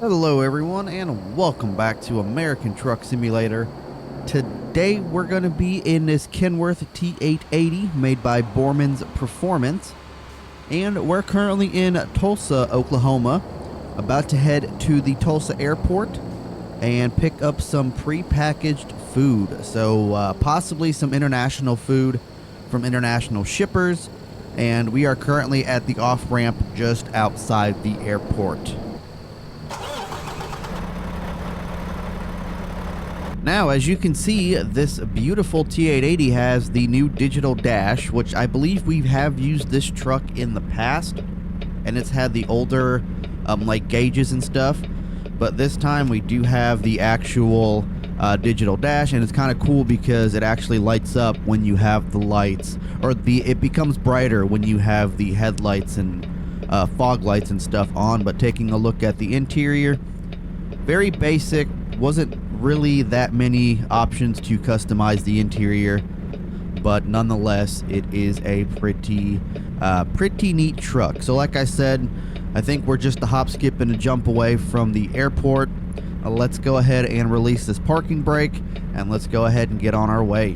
Hello everyone and welcome back to American Truck Simulator. Today we're going to be in this Kenworth T880 made by Borman's Performance, and we're currently in Tulsa, Oklahoma, about to head to the Tulsa airport and pick up some pre-packaged food. So possibly some international food from international shippers, and we are currently at the off-ramp just outside the airport. Now, as you can see, this beautiful T880 has the new digital dash, which I believe we have used this truck in the past, and it's had the older like gauges and stuff, but this time we do have the actual digital dash, and it's kind of cool because it actually lights up when you have the lights, or it becomes brighter when you have the headlights and fog lights and stuff on. But taking a look at the interior, very basic, wasn't really that many options to customize the interior, but nonetheless it is a pretty neat truck. So like I said, I think we're just a hop, skip, and a jump away from the airport. Let's go ahead and release this parking brake, and let's go ahead and get on our way.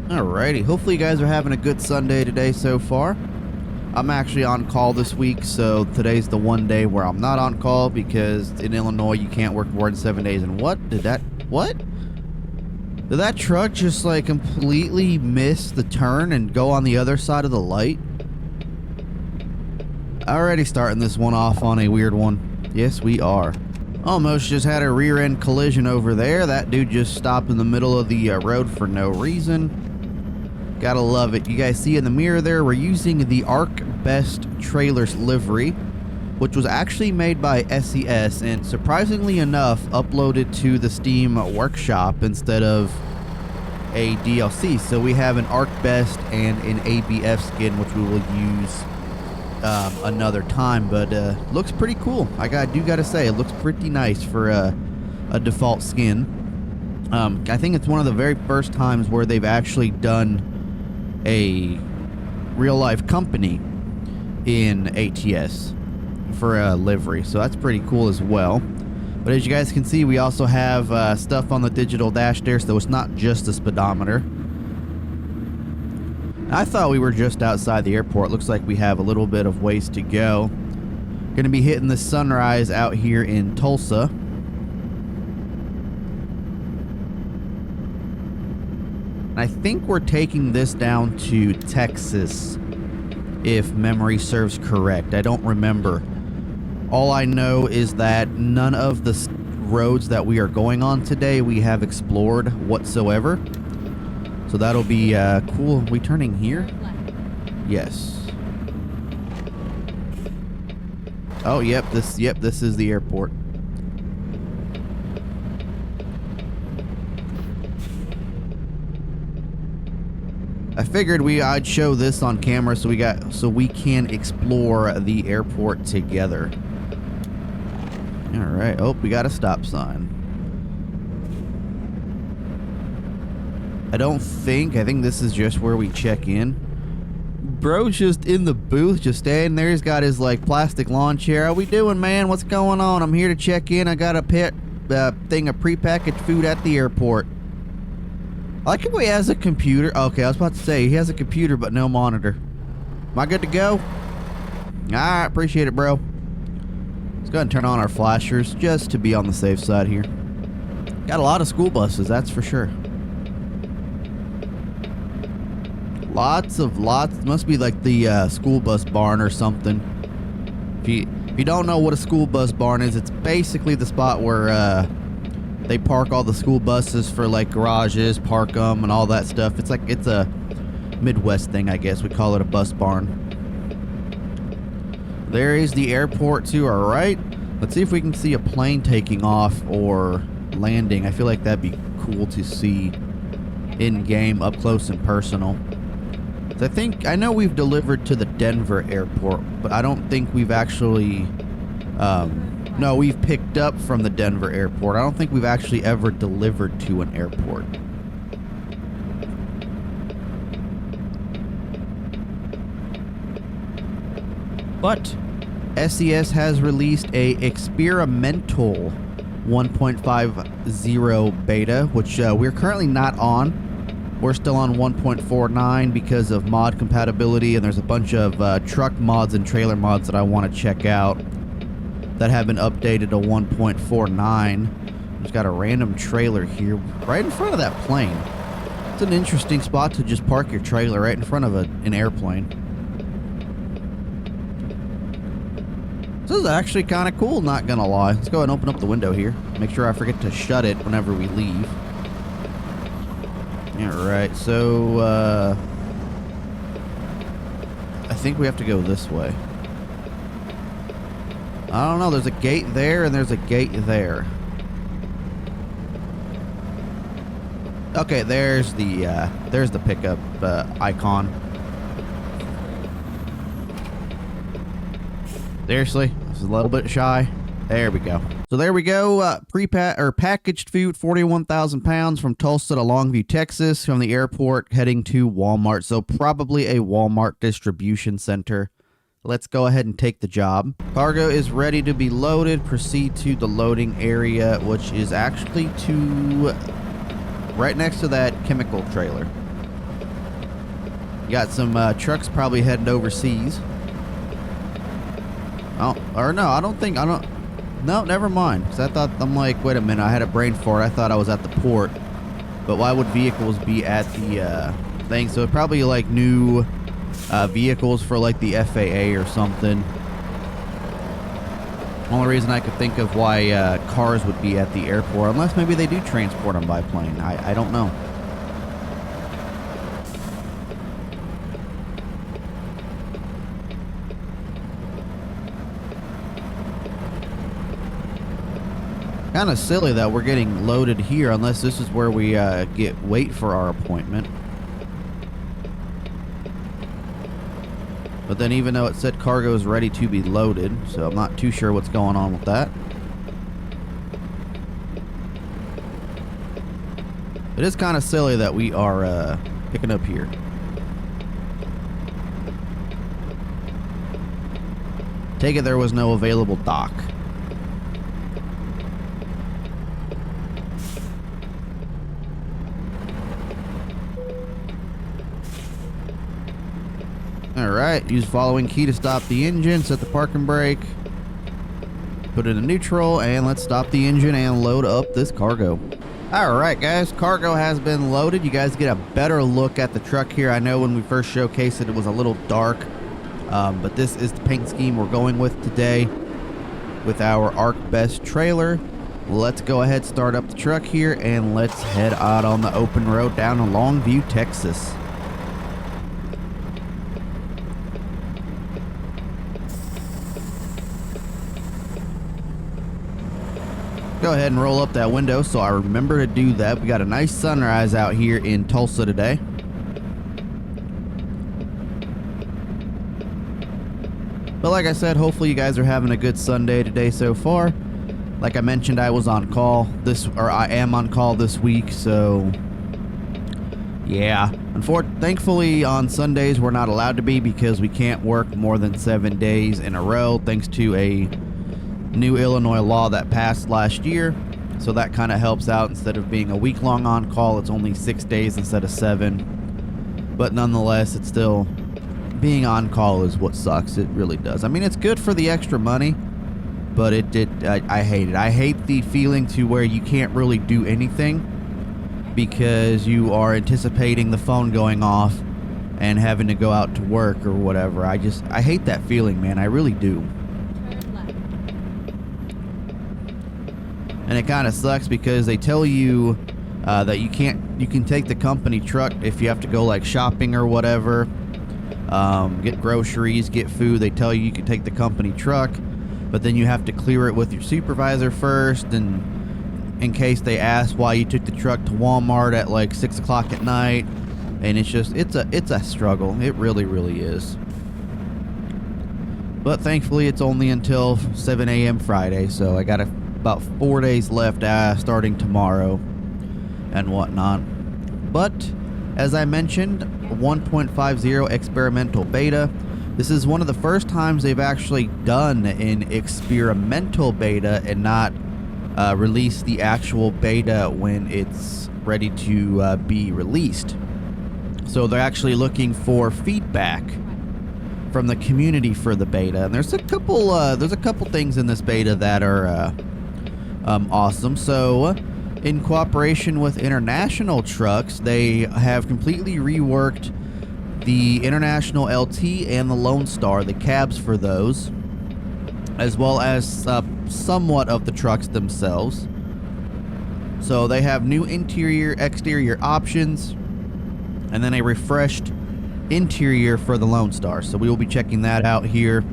Alrighty, hopefully you guys are having a good Sunday today so far. I'm actually on call this week, so today's the one day where I'm not on call, because in Illinois you can't work more than 7 days. And did that truck just like completely miss the turn and go on the other side of the light? Already starting this one off on a weird one. Yes, we are. Almost just had a rear end collision over there. That dude just stopped in the middle of the road for no reason. Gotta love it. You guys see in the mirror there, we're using the Arc Best Trailers livery, which was actually made by SES and surprisingly enough uploaded to the Steam Workshop instead of a DLC. So we have an Arc Best and an ABF skin, which we will use another time, but looks pretty cool. I do gotta say, it looks pretty nice for a default skin. I think it's one of the very first times where they've actually done a real life company in ATS for a livery, so that's pretty cool as well. But as you guys can see, we also have stuff on the digital dash there, so it's not just a speedometer. I thought we were just outside the airport. Looks like we have a little bit of ways to go. Gonna be hitting the sunrise out here in Tulsa. I think we're taking this down to Texas, if memory serves correct. I don't remember. All I know is that none of the roads that we are going on today we have explored whatsoever. So that'll be cool. Are we turning here? Yes. Oh, yep, this is the airport. I figured I'd show this on camera so we can explore the airport together. All right. Oh, we got a stop sign. I think this is just where we check in. Bro's just in the booth, just standing there. He's got his like plastic lawn chair. How we doing, man? What's going on? I'm here to check in. I got a thing of prepackaged food at the airport. I like how he has a computer. Okay, I was about to say, he has a computer but no monitor. Am I good to go? Alright, appreciate it, bro. Let's go ahead and turn on our flashers just to be on the safe side here. Got a lot of school buses, that's for sure. Lots. Must be like the school bus barn or something. If you don't know what a school bus barn is, it's basically the spot where they park all the school buses for like garages, park them, and all that stuff. It's a Midwest thing, I guess. We call it a bus barn. There is the airport to our right. Let's see if we can see a plane taking off or landing. I feel like that'd be cool to see in game, up close and personal. So I know we've delivered to the Denver airport, but I don't think we've actually no, we've picked up from the Denver airport. I don't think we've actually ever delivered to an airport. But SES has released a experimental 1.50 beta, which we're currently not on. We're still on 1.49 because of mod compatibility, and there's a bunch of truck mods and trailer mods that I want to check out that have been updated to 1.49. Just got a random trailer here right in front of that plane. It's an interesting spot to just park your trailer right in front of an airplane. This is actually kind of cool, not gonna lie. Let's go ahead and open up the window here. Make sure I forget to shut it whenever we leave. Alright, so, I think we have to go this way. I don't know, there's a gate there and there's a gate there. Okay, there's the pickup icon. Seriously, this is a little bit shy. There we go. So there we go. Packaged food, 41,000 pounds from Tulsa to Longview, Texas, from the airport heading to Walmart. So probably a Walmart distribution center. Let's go ahead and take the job. Cargo is ready to be loaded. Proceed to the loading area, which is actually to right next to that chemical trailer. You got some trucks probably heading overseas. Oh, or no, no, never mind. Because I'm like, wait a minute, I had a brain fart. I thought I was at the port. But why would vehicles be at the thing? So probably like new vehicles for like the FAA or something. Only reason I could think of why cars would be at the airport, unless maybe they do transport them by plane. I don't know. Kind of silly that we're getting loaded here, unless this is where we wait for our appointment. But then even though it said cargo is ready to be loaded, so I'm not too sure what's going on with that. It is kind of silly that we are picking up here. Take it there was no available dock. Alright, use following key to stop the engine, set the parking brake, put it in neutral, and let's stop the engine and load up this cargo. Alright guys, cargo has been loaded. You guys get a better look at the truck here. I know when we first showcased it, it was a little dark, but this is the paint scheme we're going with today with our ArcBest trailer. Let's go ahead, start up the truck here, and let's head out on the open road down to Longview, Texas. Go ahead and roll up that window so I remember to do that. We got a nice sunrise out here in Tulsa today. But like I said, hopefully you guys are having a good Sunday today so far. Like I mentioned, I was on call I am on call this week, so yeah. Thankfully on Sundays we're not allowed to be because we can't work more than 7 days in a row thanks to a new Illinois law that passed last year. So that kind of helps out. Instead of being a week-long on call, it's only 6 days instead of 7. But nonetheless, it's still, being on call is what sucks. It really does. I mean, it's good for the extra money, but I hate it. I hate the feeling to where you can't really do anything because you are anticipating the phone going off and having to go out to work or whatever. I hate that feeling, man. I really do. And it kind of sucks because they tell you that you can take the company truck if you have to go like shopping or whatever, get groceries, get food. They tell you can take the company truck, but then you have to clear it with your supervisor first, and in case they ask why you took the truck to Walmart at like 6 o'clock at night. And it's a struggle. It really, really is. But thankfully it's only until 7 a.m. Friday, so I got about 4 days left starting tomorrow and whatnot. But as I mentioned, 1.50 experimental beta. This is one of the first times they've actually done an experimental beta and not released the actual beta when it's ready to be released. So they're actually looking for feedback from the community for the beta, and there's a couple things in this beta that are awesome. So in cooperation with International Trucks, they have completely reworked the International LT and the Lone Star, the cabs for those, as well as somewhat of the trucks themselves. So they have new interior, exterior options, and then a refreshed interior for the Lone Star. So we will be checking that out here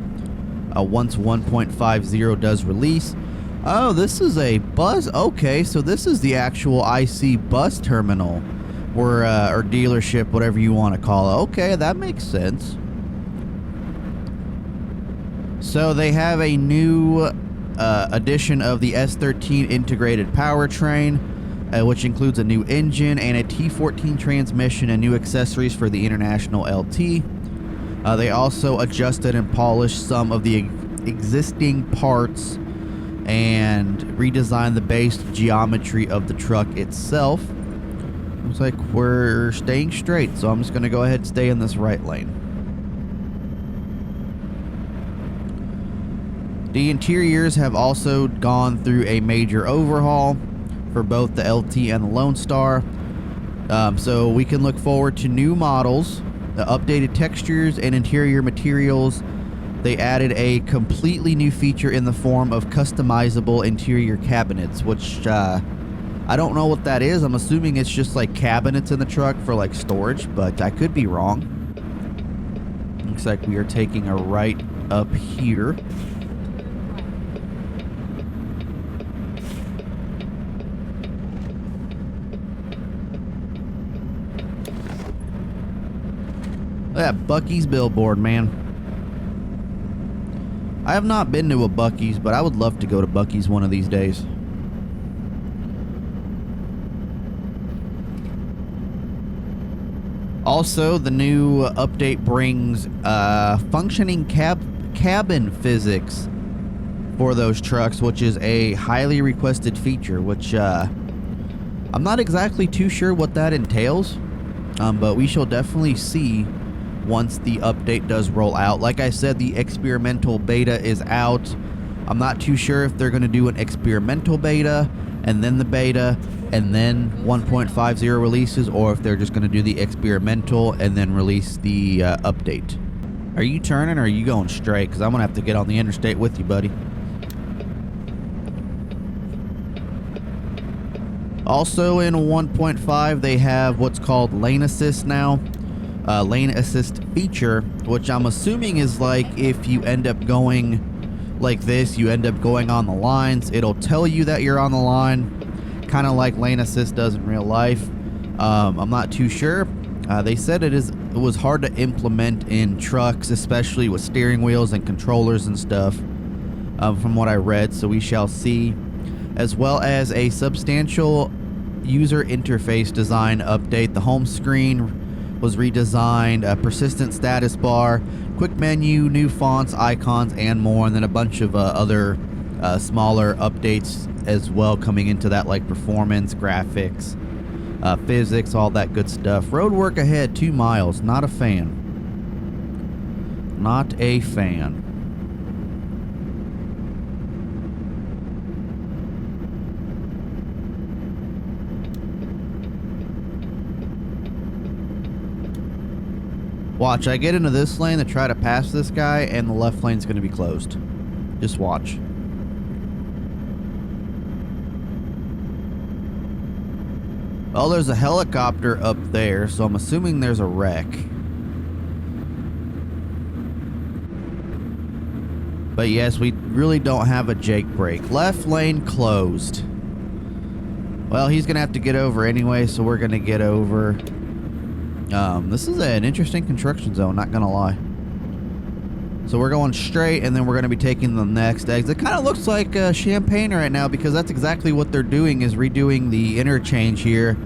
once 1.50 does release. Oh, this is a bus. Okay, so this is the actual IC bus terminal, or dealership, whatever you want to call it. Okay, that makes sense. So they have a new edition of the S13 integrated powertrain, which includes a new engine and a T14 transmission and new accessories for the International LT. They also adjusted and polished some of the existing parts and redesigned the base geometry of the truck itself. Looks like we're staying straight, so I'm just going to go ahead and stay in this right lane. The interiors have also gone through a major overhaul for both the LT and the Lone Star. So we can look forward to new models, the updated textures and interior materials. They added a completely new feature in the form of customizable interior cabinets, which I don't know what that is. I'm assuming it's just like cabinets in the truck for like storage, but I could be wrong. Looks like we are taking a right up here. Look at that Buc-ee's billboard, man. I have not been to a Buc-ee's, but I would love to go to Buc-ee's one of these days. Also, the new update brings functioning cabin physics for those trucks, which is a highly requested feature, which I'm not exactly too sure what that entails, but we shall definitely see once the update does roll out. Like I said, the experimental beta is out. I'm not too sure if they're going to do an experimental beta and then the beta and then 1.50 releases, or if they're just going to do the experimental and then release the update. Are you turning or are you going straight? Because I'm going to have to get on the interstate with you, buddy. Also in 1.5, they have what's called lane assist now. Lane assist feature, which I'm assuming is like if you end up going like this, you end up going on the lines, it'll tell you that you're on the line, kind of like lane assist does in real life. I'm not too sure. They said it was hard to implement in trucks, especially with steering wheels and controllers and stuff, from what I read, so we shall see. As well as a substantial user interface design update. The home screen was redesigned, a persistent status bar, quick menu, new fonts, icons, and more, and then a bunch of other smaller updates as well coming into that, like performance, graphics, physics, all that good stuff. Road work ahead, 2 miles. Not a fan. Not a fan. Watch, I get into this lane to try to pass this guy, and the left lane's going to be closed. Just watch. Oh, there's a helicopter up there, so I'm assuming there's a wreck. But yes, we really don't have a Jake brake. Left lane closed. Well, he's going to have to get over anyway, so we're going to get over. This is an interesting construction zone, not gonna lie. So we're going straight, and then we're gonna be taking the next exit. It kind of looks like Champaign right now, because that's exactly what they're doing, is redoing the interchange here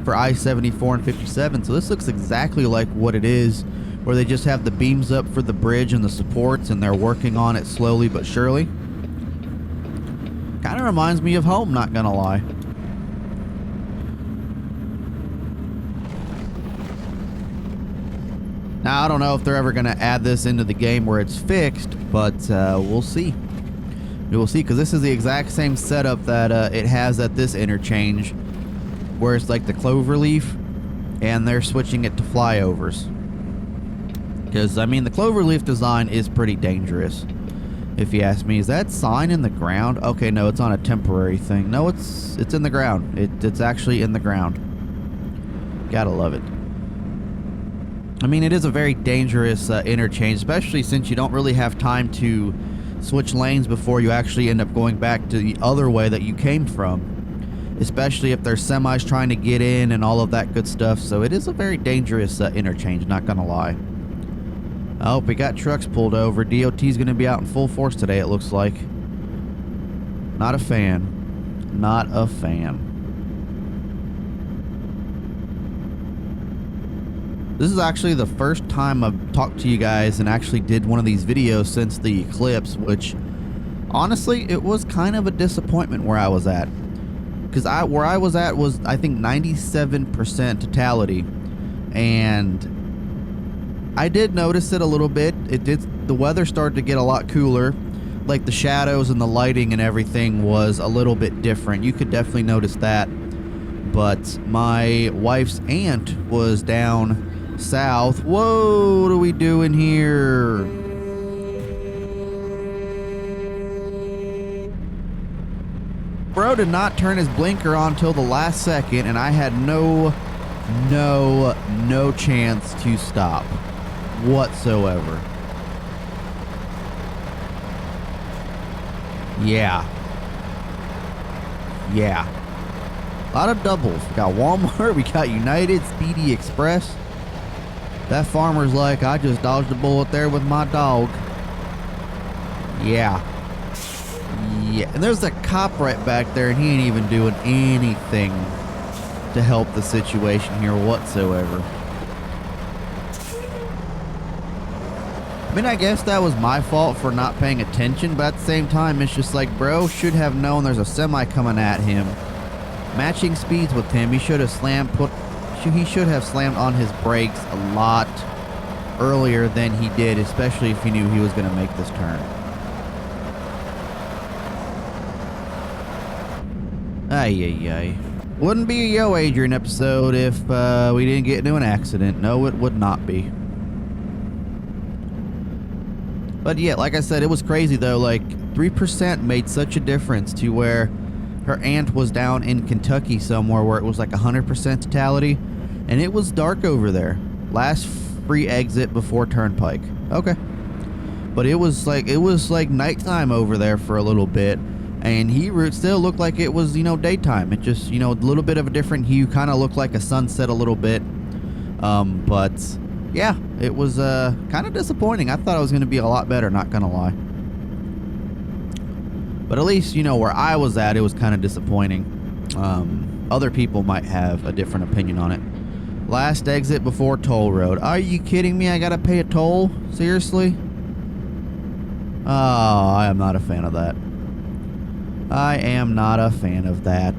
for I-74 and 57. So this looks exactly like what it is where they just have the beams up for the bridge and the supports, and they're working on it slowly but surely. Kind of reminds me of home, not gonna lie. Now, I don't know if they're ever going to add this into the game where it's fixed, but we'll see. We will see, because this is the exact same setup that it has at this interchange, where it's like the cloverleaf, and they're switching it to flyovers. Because, I mean, the cloverleaf design is pretty dangerous, if you ask me. Is that sign in the ground? Okay, no, it's on a temporary thing. No, it's in the ground. It's actually in the ground. Gotta love it. I mean, it is a very dangerous interchange, especially since you don't really have time to switch lanes before you actually end up going back to the other way that you came from, especially if there's semis trying to get in and all of that good stuff. So it is a very dangerous interchange, not gonna lie. Oh, we got trucks pulled over. DOT's gonna be out in full force today, it looks like. Not a fan. Not a fan. This is actually the first time I've talked to you guys and actually did one of these videos since the eclipse, which honestly, it was kind of a disappointment where I was at. Because where I was at was, I think, 97% totality. And I did notice it a little bit. The weather started to get a lot cooler. Like the shadows and the lighting and everything was a little bit different. You could definitely notice that. But my wife's aunt was down south. Whoa, what are we doing here? Bro did not turn his blinker on till the last second, and I had no chance to stop whatsoever. Yeah. A lot of doubles. We got Walmart, we got United, Speedy Express. That farmer's like, I just dodged a bullet there with my dog. Yeah. And there's a cop right back there, and he ain't even doing anything to help the situation here whatsoever. I mean, I guess that was my fault for not paying attention, but at the same time, it's just like, bro should have known there's a semi coming at him. Matching speeds with him, he should have slammed on his brakes a lot earlier than he did, especially if he knew he was going to make this turn. Ay. Wouldn't be a YoAdrian episode if we didn't get into an accident. No, it would not be. But yeah, like I said, it was crazy though. Like 3% made such a difference to where her aunt was down in Kentucky somewhere where it was like 100% totality, and it was dark over there. Last free exit before Turnpike. Okay. But it was like nighttime over there for a little bit, and route still looked like it was, daytime. It just, a little bit of a different hue, kind of looked like a sunset a little bit. But yeah, it was kind of disappointing. I thought it was going to be a lot better, not going to lie. But at least, where I was at, it was kind of disappointing. Other people might have a different opinion on it. Last exit before toll road. Are you kidding me? I gotta pay a toll? Seriously? Oh, I am not a fan of that. I am not a fan of that.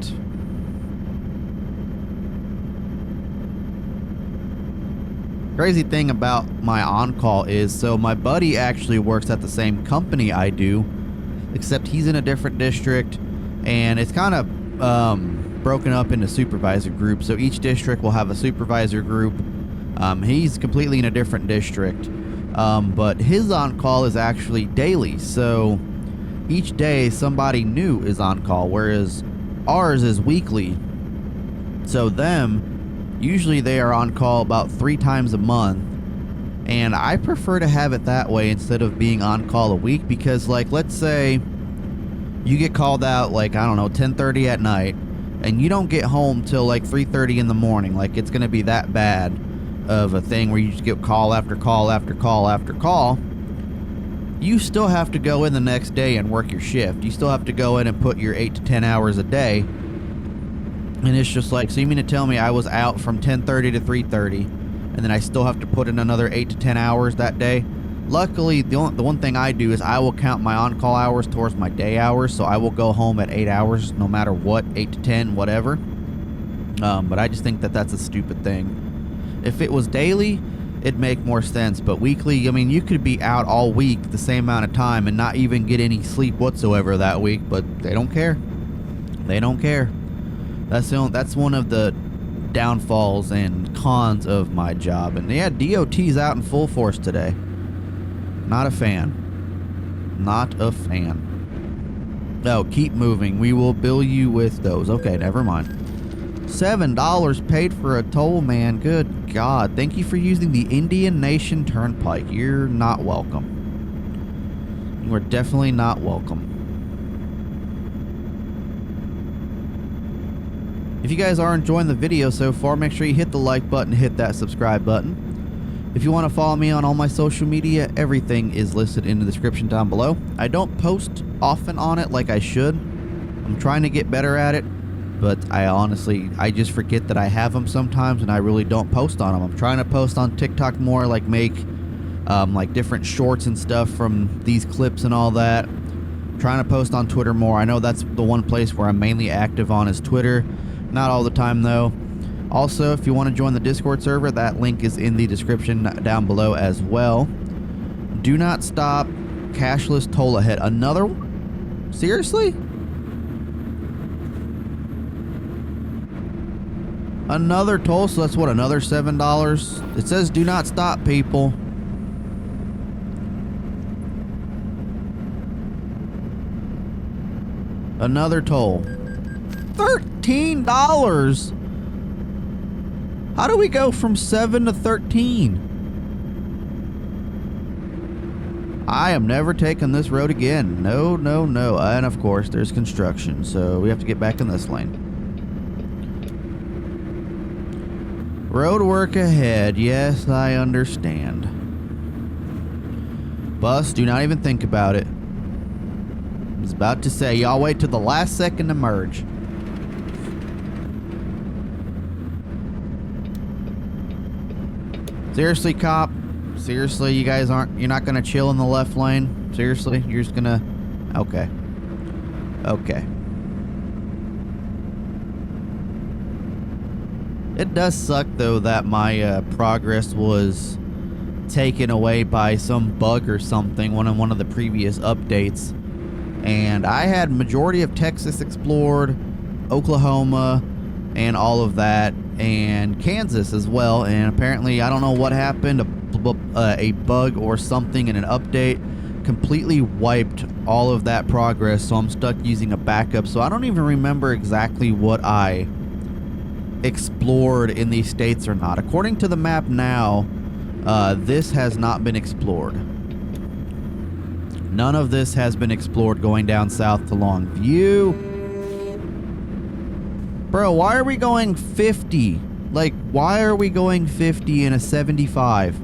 Crazy thing about my on-call is, so my buddy actually works at the same company I do, except he's in a different district, and it's kind of broken up into supervisor groups. So each district will have a supervisor group. He's completely in a different district, but his on-call is actually daily. So each day somebody new is on call, whereas ours is weekly. So usually they are on call about 3 times a month. And I prefer to have it that way instead of being on call a week, because like, let's say you get called out like, I don't know, 10:30 at night, and you don't get home till like 3:30 in the morning. Like, it's going to be that bad of a thing where you just get call after call after call after call. You still have to go in the next day and work your shift. You still have to go in and put your 8 to 10 hours a day. And it's just like, so you mean to tell me I was out from 10:30 to 3:30, and then I still have to put in another 8 to 10 hours that day. Luckily, the one thing I do is I will count my on-call hours towards my day hours, so I will go home at 8 hours no matter what, 8 to 10, whatever. But I just think that that's a stupid thing. If it was daily, it'd make more sense, but weekly, I mean, you could be out all week the same amount of time and not even get any sleep whatsoever that week, but they don't care. They don't care. That's one of the downfalls and cons of my job. And yeah, DOT's out in full force today. Not a fan. Not a fan. No, keep moving. We will bill you with those. Okay, never mind. $7 paid for a toll, man. Good God. Thank you for using the Indian Nation Turnpike. You're not welcome. You are definitely not welcome. If you guys are enjoying the video so far, make sure you hit the like button, hit that subscribe button. If you want to follow me on all my social media, everything is listed in the description down below. I don't post often on it like I should. I'm trying to get better at it, but I just forget that I have them sometimes, and I really don't post on them. I'm trying to post on TikTok more, like make like different shorts and stuff from these clips and all that. I'm trying to post on Twitter more. I know that's the one place where I'm mainly active on is Twitter. Not all the time though. Also, if you want to join the Discord server, that link is in the description down below as well. Do not stop. Cashless toll ahead. Another one? Seriously? Another toll, so that's what, another $7? It says do not stop, people. Another toll. $13? How do we go from 7 to 13? I am never taking this road again. No, no, no. And of course, there's construction, so we have to get back in this lane. Road work ahead. Yes, I understand. Bus, do not even think about it. I was about to say, y'all wait till the last second to merge. Seriously, cop? Seriously, you guys you're not gonna chill in the left lane? Seriously? You're just gonna... Okay. Okay. It does suck, though, that my progress was taken away by some bug or something, one of the previous updates. And I had majority of Texas explored, Oklahoma, and all of that, and Kansas as well. And apparently, I don't know what happened, a bug or something in an update completely wiped all of that progress, so I'm stuck using a backup. So I don't even remember exactly what I explored in these states or not. According to the map now, this has not been explored. None of this has been explored going down south to Longview. Bro, why are we going 50? Like, why are we going 50 in a 75?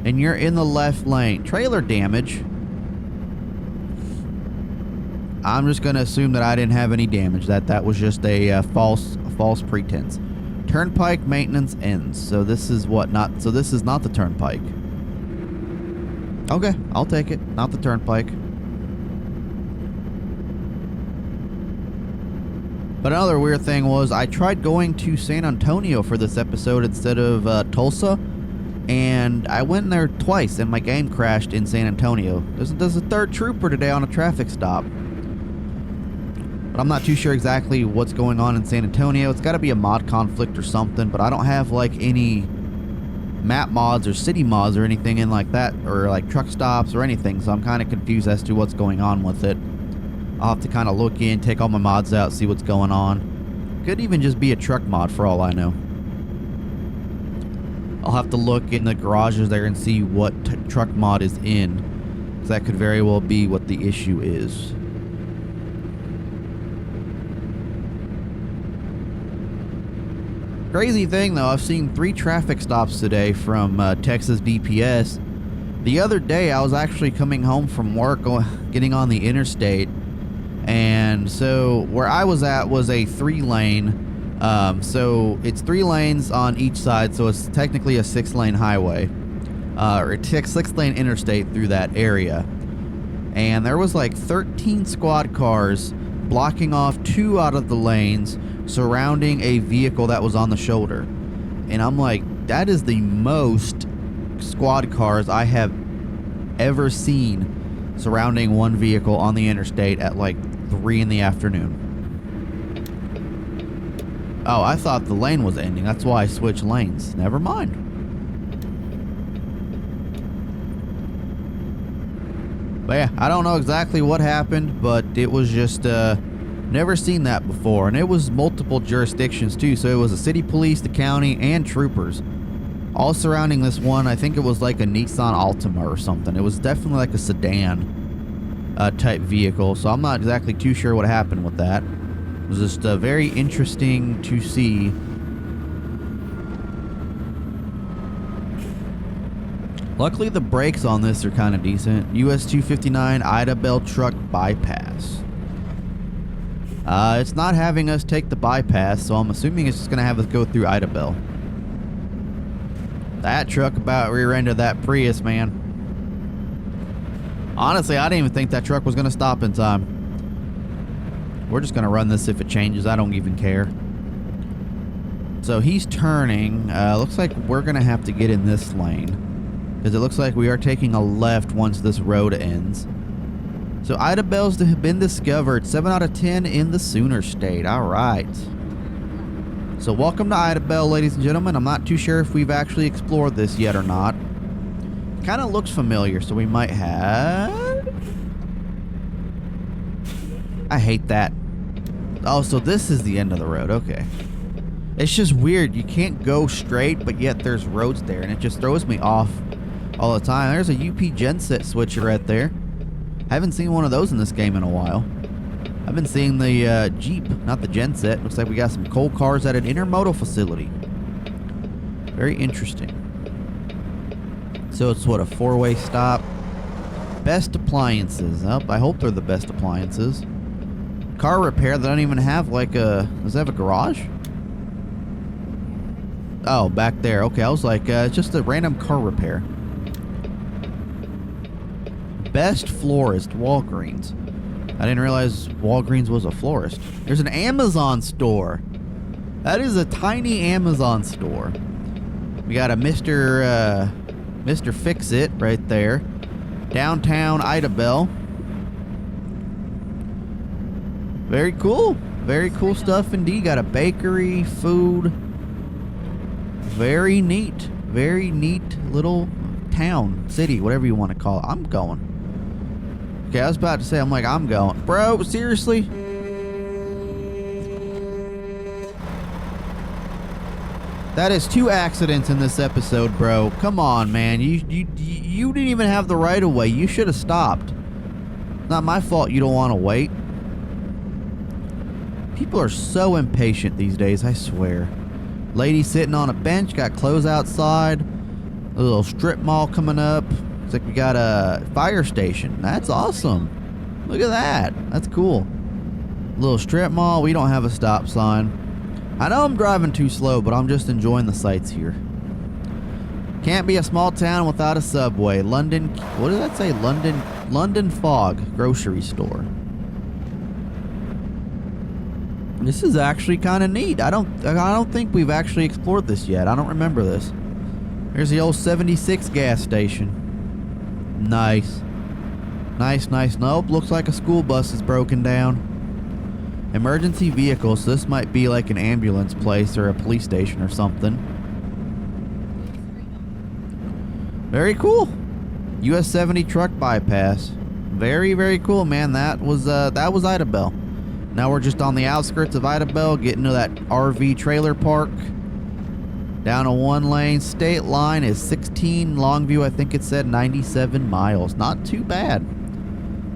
And you're in the left lane. Trailer damage. I'm just going to assume that I didn't have any damage. That was just a false pretense. Turnpike maintenance ends. So this is what not... So this is not the turnpike. Okay, I'll take it. Not the turnpike. But another weird thing was I tried going to San Antonio for this episode instead of Tulsa, and I went there twice and my game crashed in San Antonio. There's a third trooper today on a traffic stop. But I'm not too sure exactly what's going on in San Antonio. It's got to be a mod conflict or something, but I don't have like any map mods or city mods or anything in like that, or like truck stops or anything, so I'm kind of confused as to what's going on with it. I'll have to kind of look in, take all my mods out, see what's going on. Could even just be a truck mod for all I know. I'll have to look in the garages there and see what truck mod is in, because that could very well be what the issue is. Crazy thing though, I've seen 3 traffic stops today from Texas DPS. The other day I was actually coming home from work, getting on the interstate. And so where I was at was a 3-lane So it's 3 lanes on each side, so it's technically a 6-lane highway, or a 6-lane interstate through that area. And there was like 13 squad cars blocking off 2 out of the lanes surrounding a vehicle that was on the shoulder. And I'm like, that is the most squad cars I have ever seen surrounding one vehicle on the interstate at like 3 in the afternoon. Oh, I thought the lane was ending. That's why I switched lanes. Never mind. But yeah, I don't know exactly what happened, but it was just, never seen that before. And it was multiple jurisdictions too. So it was the city police, the county, and troopers all surrounding this one. I think it was like a Nissan Altima or something. It was definitely like a sedan type vehicle. So I'm not exactly too sure what happened with that. It was just very interesting to see. Luckily, the brakes on this are kind of decent. US 259 Ida Bell truck bypass. It's not having us take the bypass, so I'm assuming it's just going to have us go through Ida Bell. That truck about rear-ended that Prius, man. Honestly, I didn't even think that truck was going to stop in time. We're just going to run this if it changes. I don't even care. So he's turning. Looks like we're going to have to get in this lane, because it looks like we are taking a left once this road ends. So Ida Bell's been discovered. 7 out of 10 in the Sooner State. All right. So welcome to Ida Bell, ladies and gentlemen. I'm not too sure if we've actually explored this yet or not. Kind of looks familiar, so we might have. I hate that. Oh, so this is the end of the road. Okay. It's just weird. You can't go straight, but yet there's roads there, and it just throws me off all the time. There's a UP genset switcher right there. I haven't seen one of those in this game in a while. I've been seeing the Jeep, not the genset. Looks like we got some coal cars at an intermodal facility. Very interesting. So it's what, a 4-way stop? Best appliances. Oh, I hope they're the best appliances. Car repair. They don't even have like a... Does it have a garage? Oh, back there. Okay, I was like, it's just a random car repair. Best florist, Walgreens. I didn't realize Walgreens was a florist. There's an Amazon store. That is a tiny Amazon store. We got a Mr. Fix-It right there. Downtown Ida Bell. Very cool. Very cool stuff indeed. Got a bakery, food. Very neat. Very neat little town, city, whatever you want to call it. I'm going. Okay, I was about to say, I'm going. Bro, seriously? That is 2 accidents in this episode, bro. Come on, man. You didn't even have the right of way. You should have stopped. Not my fault you don't want to wait. People are so impatient these days, I swear. Lady sitting on a bench, got clothes outside. A little strip mall coming up. Looks like we got a fire station. That's awesome. Look at that. That's cool. Little strip mall. We don't have a stop sign. I know I'm driving too slow, but I'm just enjoying the sights here. Can't be a small town without a Subway. London, what did that say? London Fog grocery store. This is actually kind of neat. I don't think we've actually explored this yet. I don't remember this. There's the old 76 gas station. Nice. Nice. Nope, looks like a school bus is broken down. Emergency vehicles. So this might be like an ambulance place or a police station or something. Very cool. US 70 truck bypass. Very, very cool, man. That was Ida Bell. Now we're just on the outskirts of Ida Bell, getting to that RV trailer park. Down a 1-lane. State line is 16. Longview, I think it said 97 miles. Not too bad.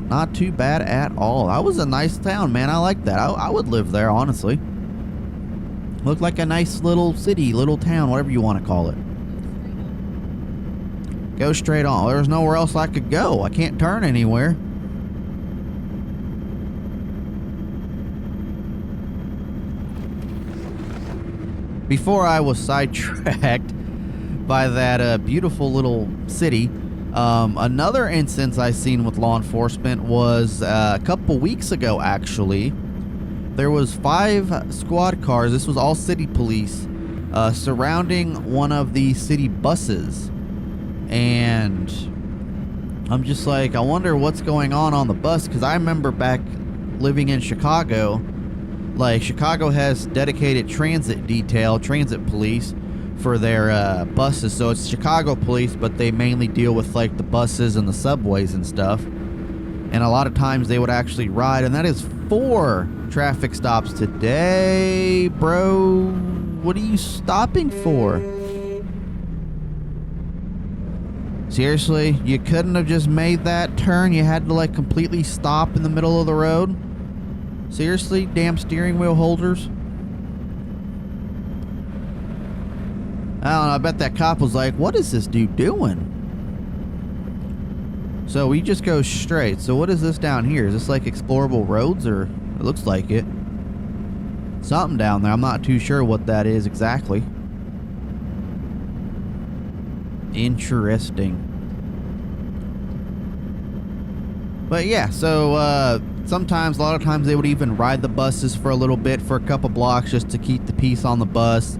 Not too bad at all. That was a nice town, man. I like that. I would live there, honestly. Looked like a nice little city, little town, whatever you want to call it. Go straight on. There's nowhere else I could go. I can't turn anywhere. before I was sidetracked by that beautiful little city, another instance I seen with law enforcement was a couple weeks ago, actually. There was 5 squad cars, this was all city police, surrounding one of the city buses. And I'm just like, I wonder what's going on the bus, because I remember back living in Chicago, like Chicago has dedicated transit police for their buses. So it's Chicago police, but they mainly deal with like the buses and the subways and stuff. And a lot of times they would actually ride, and that is 4 traffic stops today, bro. What are you stopping for? Seriously, you couldn't have just made that turn? You had to like completely stop in the middle of the road? Seriously, damn steering wheel holders? I don't know, I bet that cop was like, what is this dude doing? So we just go straight. So what is this down here? Is this like explorable roads, or it looks like it? Something down there. I'm not too sure what that is exactly. Interesting. But yeah, so sometimes, a lot of times they would even ride the buses for a little bit, for a couple blocks, just to keep the peace on the bus.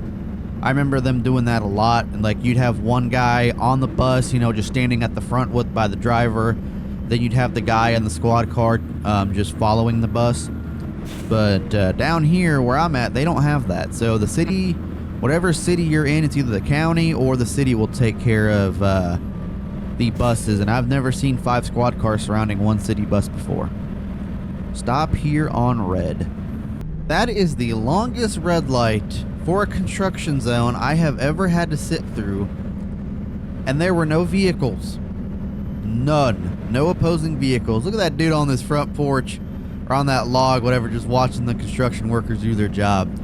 I remember them doing that a lot, and like you'd have one guy on the bus, you know, just standing at the front by the driver. Then you'd have the guy in the squad car just following the bus. But down here where I'm at, they don't have that. So the city, whatever city you're in, it's either the county or the city will take care of the buses. And I've never seen 5 squad cars surrounding one city bus before. Stop here on red. That is the longest red light for a construction zone I have ever had to sit through. And there were no vehicles. None. No opposing vehicles. Look at that dude on this front porch, or on that log, whatever, just watching the construction workers do their job.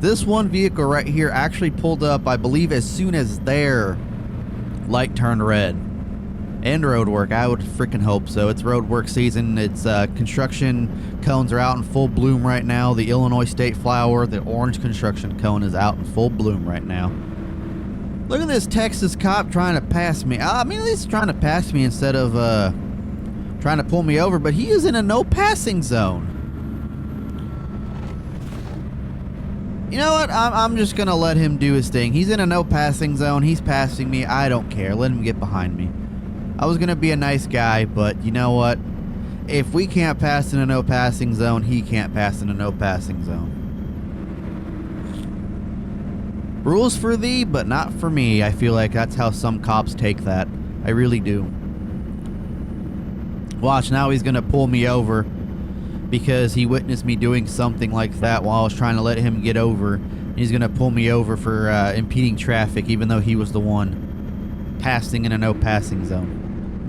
This one vehicle right here actually pulled up, I believe, as soon as their light turned red. And road work, I would freaking hope so. It's road work season. It's construction cones are out in full bloom right now. The Illinois state flower, the orange construction cone, is out in full bloom right now. Look at this Texas cop trying to pass me. I mean, he's trying to pass me instead of trying to pull me over, but he is in a no passing zone. You know what? I'm just gonna let him do his thing. He's in a no passing zone. He's passing me. I don't care. Let him get behind me. I was gonna be a nice guy, but you know what? If we can't pass in a no passing zone, he can't pass in a no passing zone. Rules for thee, but not for me. I feel like that's how some cops take that. I really do. Watch, now he's gonna pull me over because he witnessed me doing something like that while I was trying to let him get over. He's gonna pull me over for impeding traffic, even though he was the one passing in a no passing zone.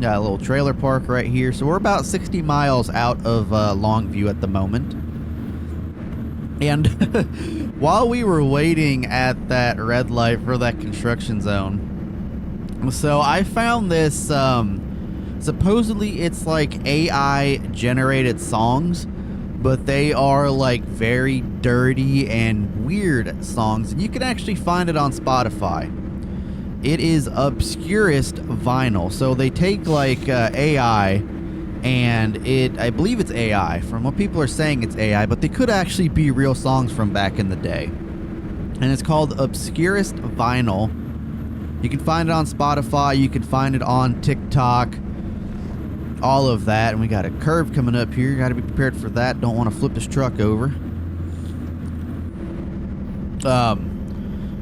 Got a little trailer park right here. So we're about 60 miles out of Longview at the moment. And while we were waiting at that red light for that construction zone, so I found this, supposedly it's like AI generated songs, but they are like very dirty and weird songs. And you can actually find it on Spotify. It is Obscurest Vinyl. So they take like AI, and I believe it's AI. From what people are saying, it's AI, but they could actually be real songs from back in the day. And it's called Obscurest Vinyl. You can find it on Spotify. You can find it on TikTok. All of that. And we got a curve coming up here. Got to be prepared for that. Don't want to flip this truck over.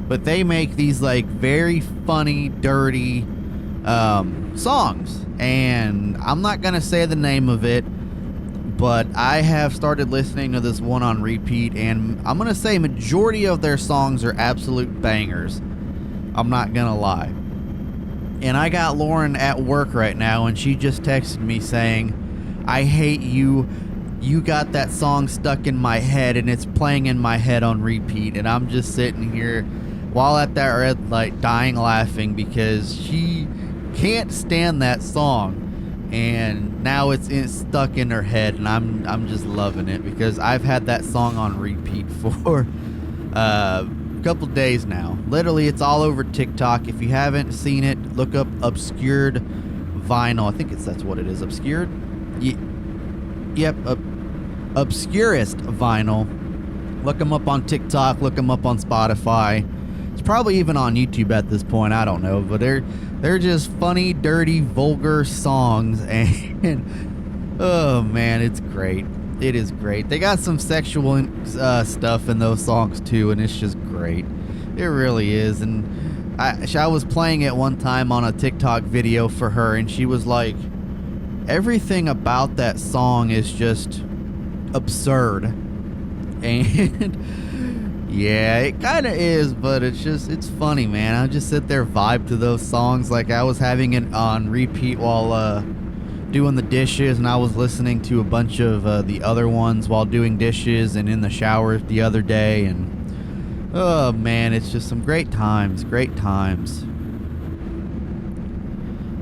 But they make these like very funny, dirty songs. And I'm not going to say the name of it, but I have started listening to this one on repeat, and I'm going to say majority of their songs are absolute bangers. I'm not going to lie. And I got Lauren at work right now, and she just texted me saying, I hate you. You got that song stuck in my head, and it's playing in my head on repeat. And I'm just sitting here while at that red light dying laughing because she can't stand that song. And now it's stuck in her head, and I'm just loving it because I've had that song on repeat for couple days now. Literally, it's all over TikTok. If you haven't seen it, look up Obscured Vinyl. I think that's what it is. Obscured? Yep. Obscurest Vinyl. Look them up on TikTok. Look them up on Spotify. It's probably even on YouTube at this point. I don't know. But they're just funny, dirty, vulgar songs. And oh, man, it's great. It is great. They got some sexual stuff in those songs too, and it's just great. It really is. And I was playing it one time on a TikTok video for her, and she was like, everything about that song is just absurd. And yeah, it kind of is, but it's funny, man. I just sit there, vibe to those songs like I was having it on repeat while doing the dishes, and I was listening to a bunch of the other ones while doing dishes and in the shower the other day, and oh man, it's just some great times. I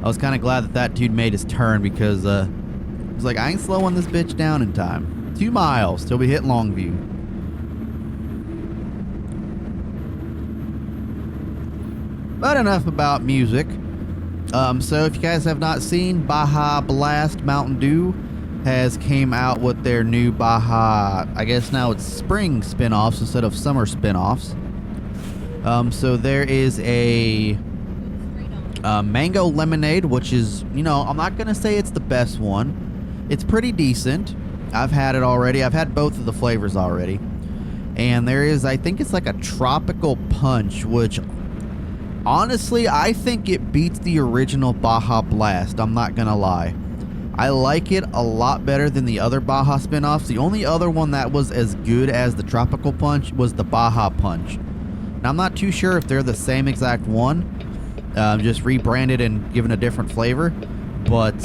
was kind of glad that dude made his turn, because it was like, I ain't slowing this bitch down in time. 2 miles till we hit Longview. But enough about music. So if you guys have not seen, Baja Blast Mountain Dew has came out with their new Baja, I guess now it's spring spin-offs instead of summer spin-offs. So there is a mango lemonade, which is, you know, I'm not going to say it's the best one. It's pretty decent. I've had it already. I've had both of the flavors already. And there is, I think it's like a tropical punch, which honestly, I think it beats the original Baja Blast. I'm not going to lie. I like it a lot better than the other Baja spin-offs. The only other one that was as good as the Tropical Punch was the Baja Punch. Now, I'm not too sure if they're the same exact one, just rebranded and given a different flavor. But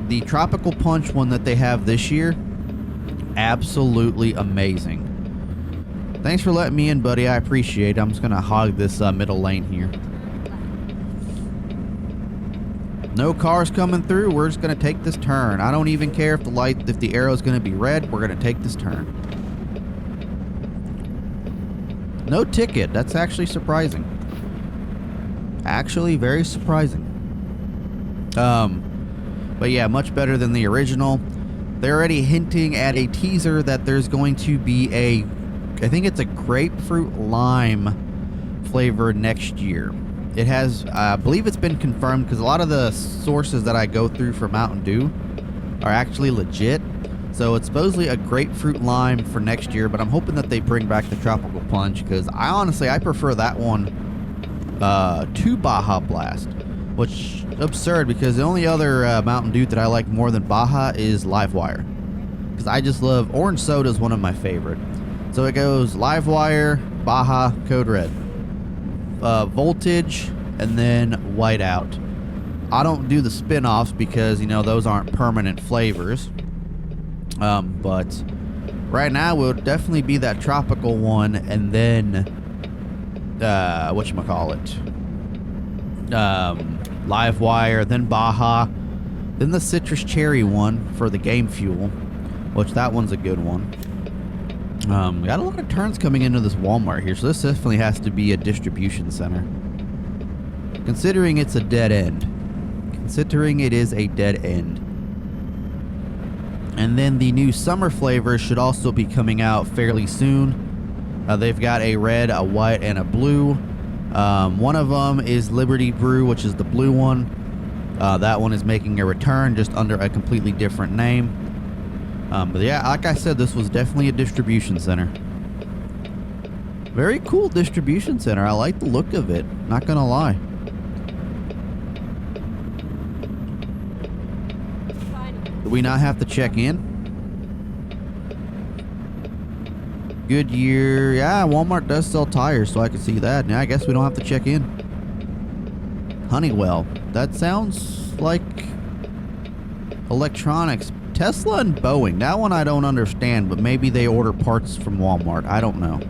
the Tropical Punch one that they have this year, absolutely amazing. Thanks for letting me in, buddy. I appreciate it. I'm just going to hog this middle lane here. No cars coming through. We're just going to take this turn. I don't even care if the arrow is going to be red. We're going to take this turn. No ticket. That's actually surprising. Actually, very surprising. But yeah, much better than the original. They're already hinting at a teaser that there's going to be I think it's a grapefruit lime flavor next year. It has, I believe it's been confirmed, because a lot of the sources that I go through for Mountain Dew are actually legit. So it's supposedly a grapefruit lime for next year, but I'm hoping that they bring back the Tropical Punch, because I prefer that one to Baja Blast, which is absurd, because the only other Mountain Dew that I like more than Baja is Livewire, because I just love, orange soda is one of my favorite. So it goes Livewire, Baja, Code Red, Voltage, and then Whiteout. I don't do the spin-offs because, you know, those aren't permanent flavors. But right now it would definitely be that tropical one, and then whatchamacallit, Livewire, then Baja, then the citrus cherry one for the game fuel, which that one's a good one. We got a lot of turns coming into this Walmart here, so this definitely has to be a distribution center, considering it's a dead end. Considering it is a dead end. And then the new summer flavors should also be coming out fairly soon. They've got a red, a white, and a blue. One of them is Liberty Brew, which is the blue one. That one is making a return, just under a completely different name. But yeah, like I said, this was definitely a distribution center. Very cool distribution center. I like the look of it, not gonna lie. Do we not have to check in? Goodyear. Yeah, Walmart does sell tires, so I can see that. Yeah, I guess we don't have to check in. Honeywell. That sounds like electronics. Tesla and Boeing. That one I don't understand, but maybe they order parts from Walmart. I don't know.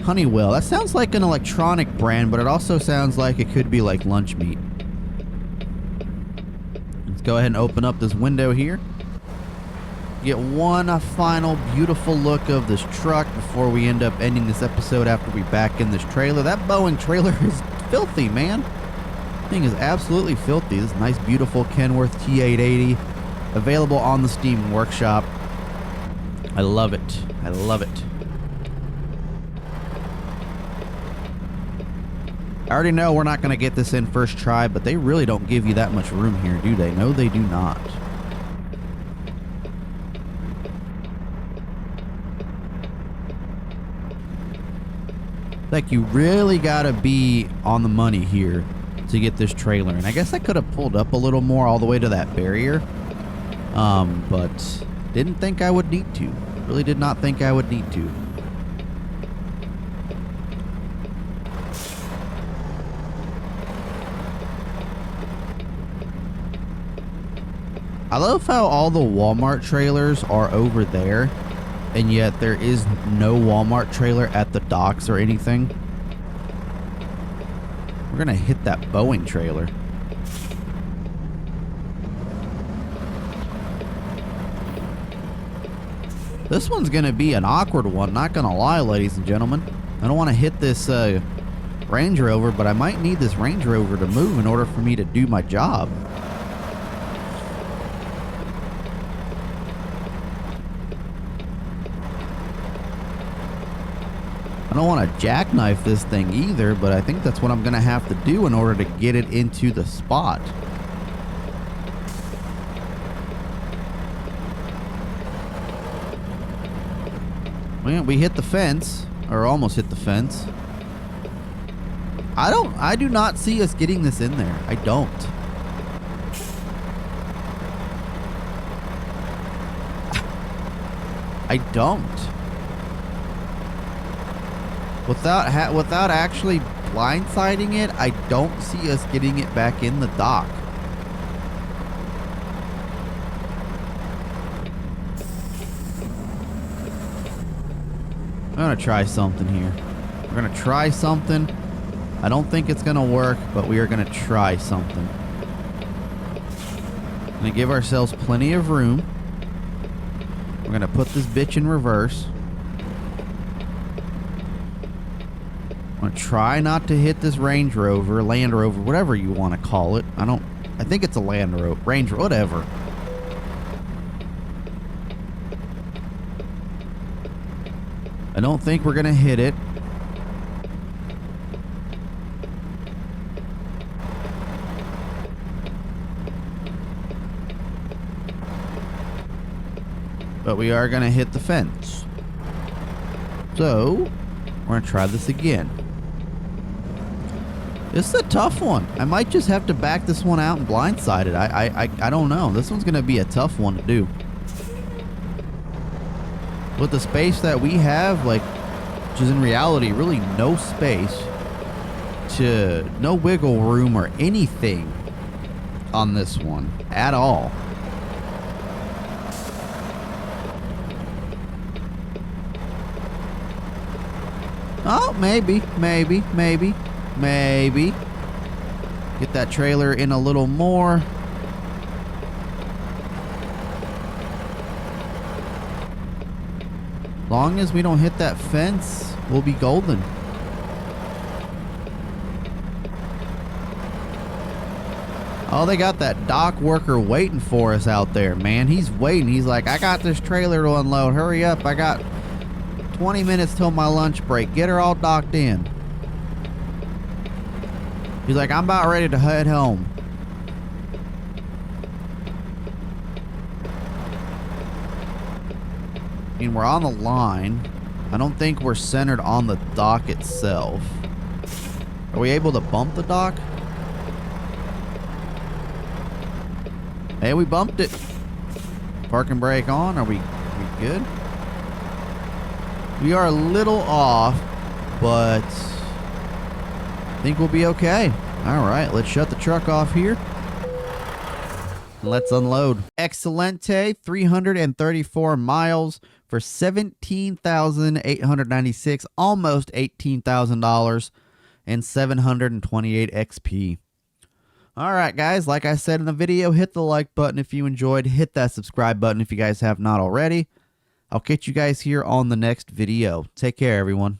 Honeywell. That sounds like an electronic brand, but it also sounds like it could be like lunch meat. Let's go ahead and open up this window here. get one final beautiful look of this truck before we end up ending this episode after we back in this trailer. That Boeing trailer is filthy, man. Thing is absolutely filthy. This nice, beautiful Kenworth T880 available on the Steam Workshop. I love it. I love it. I already know we're not going to get this in first try, but they really don't give you that much room here, do they? No, they do not. Like, you really got to be on the money here to get this trailer. And I guess I could have pulled up a little more all the way to that barrier. But didn't think I would need to. Really did not think I would need to. I love how all the Walmart trailers are over there, and yet there is no Walmart trailer at the docks or anything. We're gonna hit that Boeing trailer. This one's gonna be an awkward one, not gonna lie, ladies and gentlemen. I don't want to hit this Range Rover, but I might need this Range Rover to move in order for me to do my job. I don't want to jackknife this thing either, but I think that's what I'm going to have to do in order to get it into the spot. Well, we hit the fence, or almost hit the fence. I do not see us getting this in there. I don't. I don't. Without actually blindsiding it, I don't see us getting it back in the dock. I'm gonna try something here. We're gonna try something. I don't think it's gonna work, but we are gonna try something. Gonna give ourselves plenty of room. We're gonna put this bitch in reverse. I'm gonna try not to hit this Range Rover, Land Rover, whatever you want to call it. I think it's a Land Rover, Ranger, whatever. I don't think we're gonna hit it. But we are gonna hit the fence. So, we're gonna try this again. This is a tough one. I might just have to back this one out and blindside it. I don't know. This one's gonna be a tough one to do. With the space that we have, like, which is in reality really no space, no wiggle room or anything on this one at all. Oh, maybe. Get that trailer in a little more. Long as we don't hit that fence, we'll be golden. Oh, they got that dock worker waiting for us out there, man. He's waiting. He's like, I got this trailer to unload. Hurry up. I got 20 minutes till my lunch break. Get her all docked in. He's like, I'm about ready to head home. I mean, we're on the line. I don't think we're centered on the dock itself. Are we able to bump the dock? Hey, we bumped it. Park and brake on. Are we good? We are a little off, but I think we'll be okay. All right, let's shut the truck off here. Let's unload. Excelente, 334 miles for $17,896, almost $18,000, and 728 XP. All right, guys, like I said in the video, hit the like button if you enjoyed. Hit that subscribe button if you guys have not already. I'll catch you guys here on the next video. Take care, everyone.